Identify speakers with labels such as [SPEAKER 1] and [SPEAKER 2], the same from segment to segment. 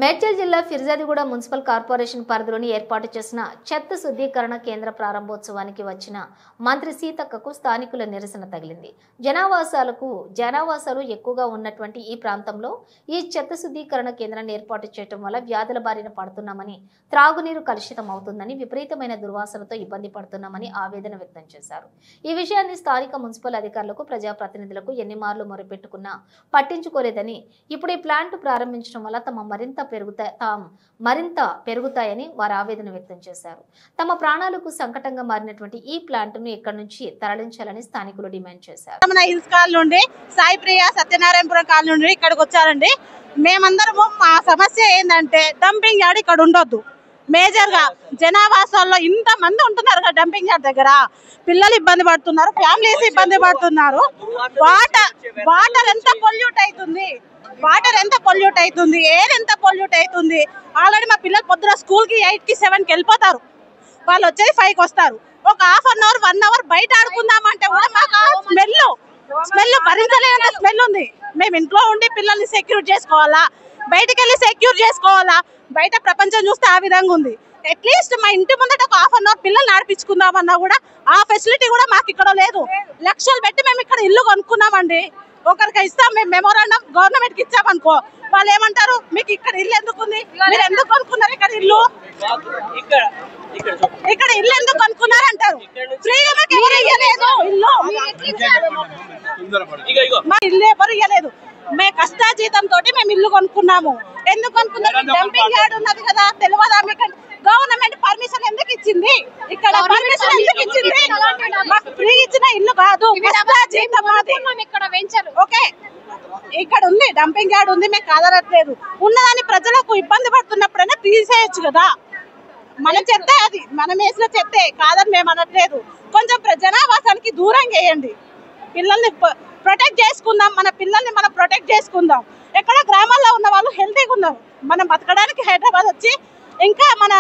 [SPEAKER 1] మేడ్చల్ జిల్లా Peerzadiguda municipal corporation పరిధిలోని ఏర్పాటు చేసిన చెత్త శుద్ధీకరణ కేంద్ర ప్రారంభోత్సవానికి వచ్చిన మంత్రి సీతక్కకు స్థానికుల నిరసన తగిలింది. జనావాసాలు ఎక్కువగా ఉన్నటువంటి ఈ ప్రాంతంలో ఈ చెత్త శుద్ధీకరణ కేంద్రాన్ని ఏర్పాటు చేయడం వల్ల వ్యాధుల బారిన పడుతున్నామని, త్రాగునీరు కలుషితం అవుతుందని, విపరీతమైన దుర్వాసనతో ఇబ్బంది పడుతున్నామని ఆవేదన వ్యక్తం చేశారు. ఈ విషయాన్ని స్థానిక మున్సిపల్ అధికారులకు, ప్రజాప్రతినిధులకు ఎన్నిమార్లు మొరపెట్టుకున్నా పట్టించుకోలేదని, ఇప్పుడు ఈ ప్లాంట్ ప్రారంభించడం వల్ల తమ మరింత పెరుగుతాయని వారు ఆవేదన వ్యక్తం చేశారు. తమ ప్రాణాలకు సంకటంగా మారినటువంటి ఈ ప్లాంట్ ను ఇక్కడి నుంచి తరలించాలని స్థానికులు డిమాండ్ చేశారు.
[SPEAKER 2] హిల్స్ కాలనీ నుండి సాయి ప్రియ సత్యనారాయణపురం కాలనీ నుండి ఇక్కడికి వచ్చారండి. మేమందరము మా సమస్య ఏంటంటే డంపింగ్ యార్డ్ ఇక్కడ ఉండొద్దు. మేజర్ గా జనావాసాల్లో ఇంత మంది ఉంటున్నారు కదా, డంపింగ్ యార్డ్ దగ్గర పిల్లలు ఇబ్బంది పడుతున్నారు, ఫ్యామిలీస్ ఇబ్బంది పడుతున్నారు. వాటర్ ఎంత పొల్యూట్ అవుతుంది, ఎయిర్ ఎంత పొల్యూట్ అవుతుంది. ఆల్రెడీ మా పిల్లలు పొద్దున స్కూల్ కి 8 కి 7 కి వెళ్ళిపోతారు, వాళ్ళు వచ్చేది 5 కి వస్తారు. ఒక హాఫ్ అన్ అవర్ 1 అవర్ బయట ఆడుకుందామంటే కూడా మాకు స్మెల్ భరించలేనంత స్మెల్ ఉంది. మేము ఇంట్లో ఉండి పిల్లల్ని సెక్యూర్ చేసుకోవాలా, బయటకు వెళ్ళి సెక్యూర్ చేసుకోవాలా? బయట ప్రపంచం చూస్తే ఆ విధంగా ఉంది. అట్లీస్ట్ మా ఇంటి ముందట ఒక హాఫ్ అన్ అవర్ పిల్లల్ని ఆడిపించుకుందామన్నా కూడా ఆ ఫెసిలిటీ కూడా మాకు ఇక్కడ లేదు. లక్షలు పెట్టి మేము ఇక్కడ ఇల్లు కొనుక్కున్నామండి. ఒకరికి ఇస్తాం, మేము మెమోరాండం గవర్నమెంట్ కి ఇచ్చామనుకో, వాళ్ళు ఏమంటారు, మీకు ఇక్కడ ఇల్లు ఎందుకుంది, మీరు ఎందుకు కొనుక్కున్నారు ఇక్కడ ఇల్లు ఎందుకు కొనుక్కున్నారు అంటారు. ఫ్రీగా మాకు ఎవరు ఇవ్వలేదు ఇల్లు, మా ఇల్లు ఎవరు ఇవ్వలేదు. మేము కష్టాజీతం తోటి మేము ఇల్లు కొనుక్కున్నాము. ఎందుకు కొనుక్కున్నాము? డంపింగ్ యార్డ్ ఉన్నది కదా, తెలియదా మీకు? గవర్నమెంట్ పర్మిషన్ ఎందుకు ఇచ్చింది? ఇక్కడ పర్మిషన్ ఎందుకు ఇచ్చింది? మాకు ఫ్రీ ఇచ్చిన ఇల్లు కాదు, ఓకే. ఇక్కడ ఉంది డంపింగ్ యార్డ్ ఉంది, మేము కాదనట్లేదు. ఉన్నదాన్ని ప్రజలకు ఇబ్బంది పడుతున్నప్పుడైనా తీసేయచ్చు కదా. మన చెత్తే అది, మనం వేసిన చెత్తే కాదని మేము అనట్లేదు. కొంచెం జనావాసానికి దూరం చేయండి, పిల్లల్ని ప్రొటెక్ట్ చేసుకుందాం, మన పిల్లల్ని మనం ప్రొటెక్ట్ చేసుకుందాం. ఎక్కడ గ్రామాల్లో ఉన్న వాళ్ళు హెల్తీగా ఉన్నారు, మనం బతకడానికి హైదరాబాద్ వచ్చి ఇంకా మన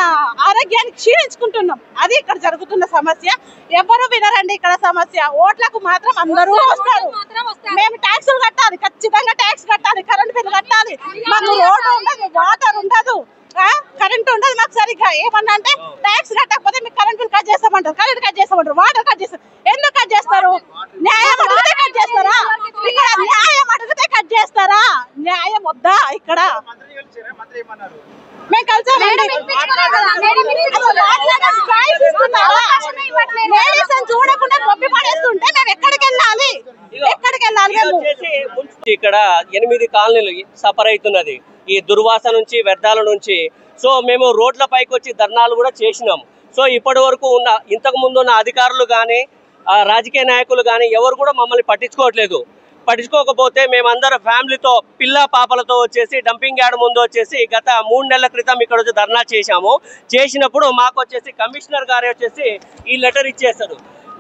[SPEAKER 2] ఆరోగ్యాన్ని క్షీణించుకుంటున్నాం. అది ఇక్కడ జరుగుతున్న సమస్య. ఎవరు వినరండి ఇక్కడ సమస్య. ఓట్లకు మాత్రం అందరూ వస్తారు. మేము ట్యాక్సులు కట్టాలి, ఖచ్చితంగా ట్యాక్స్ కట్టాలి, కరెంట్ బిల్లు కట్టాలి. మాకు రోడ్డు ఉండదు, వాటర్ ఉండదు, కరెంట్ ఉండదు మాకు సరిగ్గా. ఏమన్నా అంటే ట్యాక్స్ కట్టకపోతే మీకు కరెంట్ బిల్ కట్ చేస్తామంటారు, కరెంట్ కట్ చేస్తామంటారు, వాటర్ కట్ చేస్తారు. ఎందుకు కట్ చేస్తారు? న్యాయం అడిగితే కట్ చేస్తారా? ఇక్కడ న్యాయం అడిగితే కట్ చేస్తారా? న్యాయం వద్దా ఇక్కడ? మేము కలిసామండి, చూడకుండా గొప్పి పడేస్తుంటే మేము ఎక్కడికి వెళ్ళాలి?
[SPEAKER 3] ఇక్కడ 8 కాలనీలు సఫర్ అవుతున్నది ఈ దుర్వాసన నుంచి, వ్యర్థాల నుంచి. సో మేము రోడ్ల పైకి వచ్చి ధర్నాలు కూడా చేసినాం. సో ఇప్పటి వరకు ఇంతకు ముందు ఉన్న అధికారులు కానీ, రాజకీయ నాయకులు కానీ ఎవరు కూడా మమ్మల్ని పట్టించుకోకపోతే మేమందరం ఫ్యామిలీతో, పిల్ల పాపలతో వచ్చేసి డంపింగ్ యార్డ్ ముందు వచ్చేసి గత 3 నెలల క్రితం ఇక్కడ వచ్చి ధర్నా చేసినప్పుడు మాకు వచ్చేసి కమిషనర్ గారు వచ్చేసి ఈ లెటర్ ఇచ్చేస్తారు,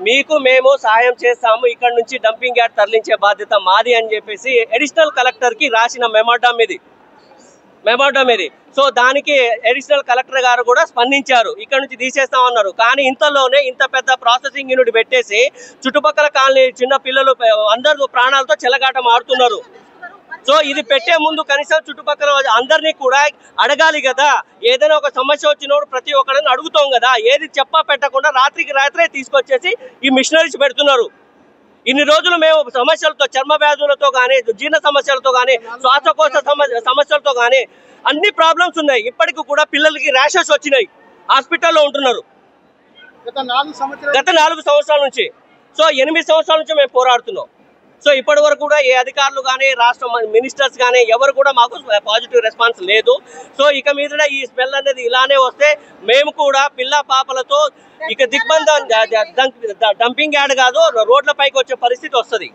[SPEAKER 3] మీకు మేము సహాయం చేస్తాము, ఇక్కడ నుంచి డంపింగ్ యార్డ్ తరలించే బాధ్యత మాది అని చెప్పేసి అడిషనల్ కలెక్టర్ కి రాసిన మెమోరాండం ఇది. సో దానికి అడిషనల్ కలెక్టర్ గారు కూడా స్పందించారు, ఇక్కడ నుంచి తీసేస్తామన్నారు. కానీ ఇంతలోనే ఇంత పెద్ద ప్రాసెసింగ్ యూనిట్ పెట్టేసి చుట్టుపక్కల కాలనీ చిన్న పిల్లలు అందరూ ప్రాణాలతో చెలగాటం ఆడుతున్నారు. సో ఇది పెట్టే ముందు కనీసం చుట్టుపక్కల అందరినీ కూడా అడగాలి కదా. ఏదైనా ఒక సమస్య వచ్చినప్పుడు ప్రతి ఒక్కరిని అడుగుతాం కదా. ఏది పెట్టకుండా రాత్రికి రాత్రే తీసుకొచ్చేసి ఈ మిషనరీస్ పెడుతున్నారు. ఇన్ని రోజులు మేము సమస్యలతో, చర్మ వ్యాధులతో కానీ, జీర్ణ సమస్యలతో కానీ, శ్వాసకోశ సమస్యలతో కానీ అన్ని ప్రాబ్లమ్స్ ఉన్నాయి. ఇప్పటికి కూడా పిల్లలకి ర్యాషెస్ వచ్చినాయి, హాస్పిటల్లో ఉంటున్నారు గత 4 సంవత్సరాల నుంచి. సో 8 సంవత్సరాల నుంచి మేము పోరాడుతున్నాం. సో ఇప్పటి వరకు కూడా ఏ అధికారులు కానీ, రాష్ట్ర మినిస్టర్స్ కానీ ఎవరు కూడా మాకు పాజిటివ్ రెస్పాన్స్ లేదు. సో ఇక మీద ఈ స్మెల్ అనేది ఇలానే వస్తే మేము కూడా పిల్ల పాపలతో ఇక దిగ్బంధం, డంపింగ్ యార్డ్ కాదు రోడ్ల పైకి వచ్చే పరిస్థితి వస్తుంది.